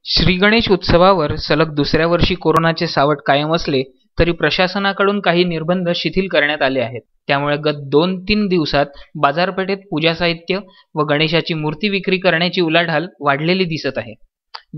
श्री गणेश उत्सवावर सलग दुसऱ्या वर्षी कोरोनाचे सावट कायम असले तरी प्रशासनाकडून काही निर्बंध शिथिल करण्यात आले आहेत। त्यामुळे गत 2-3 दिवसात बाजारपेठेत पूजा साहित्य व गणेशाची मूर्ती विक्री करण्याची उलाढाल वाढलेली दिसत आहे।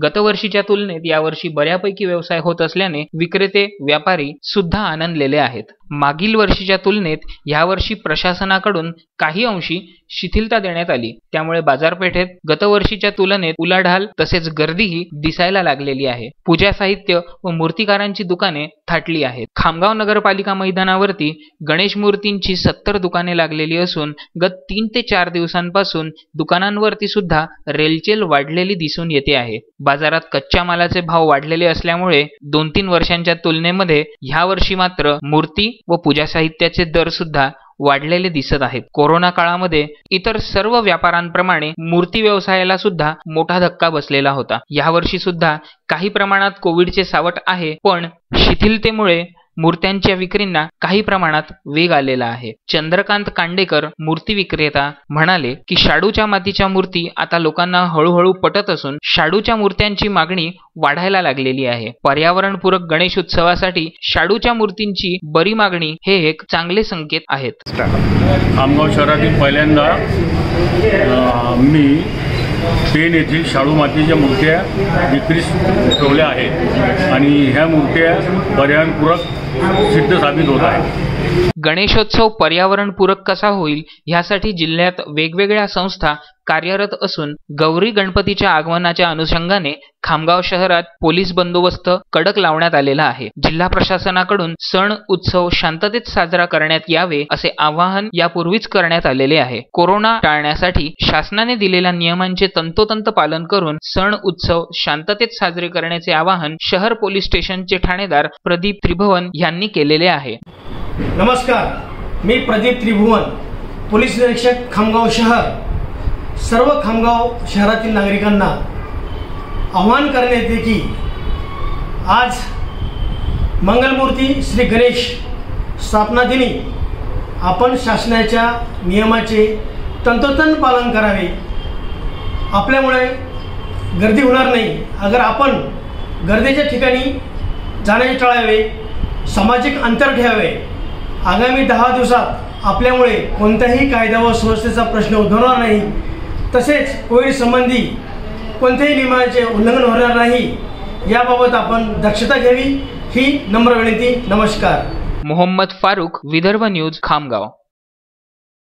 गतवर्षीच्या तुलनेत यावर्षी बऱ्यापैकी व्यवसाय होत असल्याने विक्रेते व्यापारी सुद्धा आनंदलेले आहेत। मागील वर्षीच्या तुलनेत यावर्षी प्रशासनाकडून काही अंशी शिथिलता देण्यात आली, त्यामुळे बाजारपेठेत गतवर्षीच्या तुलनेत उलाढाल तसेच गर्दीही दिसायला लागलेली आहे। पूजा साहित्य व मूर्तिकारांची दुकाने थाटली आहेत। खामगाव नगरपालिका मैदानावरती गणेश मूर्तींची 70 दुकाने लागलेली असून गत 3 ते 4 दिवसांपासून दुकानांवरती सुद्धा रेलचेल वाढलेली दिसून येते आहे। बाजारात कच्च्या मालाचे भाव वाढलेले असल्यामुळे 2-3 वर्षांच्या तुलनेमध्ये यावर्षी मात्र मूर्ती व पूजा साहित्याचे दर सुद्धा वाढलेले दिसत आहेत। कोरोना काळामध्ये इतर सर्व व्यापाऱ्यांप्रमाणे मूर्ती व्यवसायाला सुद्धा मोठा धक्का बसलेला होता। यावर्षी सुद्धा काही प्रमाणात कोविडचे सावट आहे, पण शिथिलतेमुळे मूर्त्यांच्या विक्रींना काही प्रमाणात वेग आलेला आहे। चंद्रकांत कांडेकर मूर्ती विक्रेता म्हणाले की शाडूच्या मातीच्या मूर्ती आता लोकांना हळूहळू पटत असून शाडूच्या मूर्त्यांची मागणी वाढायला लागलेली आहे। पर्यावरणपूरक गणेश उत्सवासाठी शाडूच्या मूर्तींची बरी मागणी हे एक चांगले संकेत आहेत। खामगाव शहरातील पहिल्यांदा मी पेन येथील शाडू मातीच्या मूर्त्या विक्रीस ठेवल्या आहेत आणि ह्या मूर्त्या पर्यावरणपूरक सिद्ध साबित होत आहेत। गणेशोत्सव पर्यावरणपूरक कसा होईल यासाठी जिल्ह्यात वेगवेगळ्या संस्था कार्यरत असून गौरी गणपतीच्या आगमनाच्या अनुषंगाने खामगाव शहरात पोलीस बंदोबस्त कडक लावण्यात आलेला आहे। जिल्हा प्रशासनाकडून सण उत्सव शांततेत साजरा करण्यात यावे असे आवाहन यापूर्वीच करण्यात आलेले आहे। कोरोना टाळण्यासाठी शासनाने दिलेल्या नियमांचे तंतोतंत पालन करून सण उत्सव शांततेत साजरे करण्याचे आवाहन शहर पोलीस स्टेशनचे ठाणेदार प्रदीप त्रिभुवन यांनी केलेले आहे। नमस्कार, मी प्रदीप त्रिभुवन, पोलीस निरीक्षक खामगाव शहर। सर्व खामगाव शहरातील नागरिकांना आवाहन करण्यात येते की आज मंगलमूर्ती श्री गणेश स्थापना दिनी आपण शासनाच्या नियमाचे तंतोतंत पालन करावे। आपल्यामुळे गर्दी होणार नाही। अगर आपण गर्दीच्या ठिकाणी जाण्याचे टाळावे, सामाजिक अंतर ठेवावे। आगामी 10 दिवसात आपल्यामुळे कोणत्याही कायदा व सुव्यवस्थेचा प्रश्न उद्भवणार नाही, तसेच कोविड संबंधी कोणत्याही नियमाचे उल्लंघन होणार नाही याबाबत आपण दक्षता घ्यावी ही नम्र विनंती। नमस्कार। मोहम्मद फारूक, विदर्भ न्यूज, खामगाव।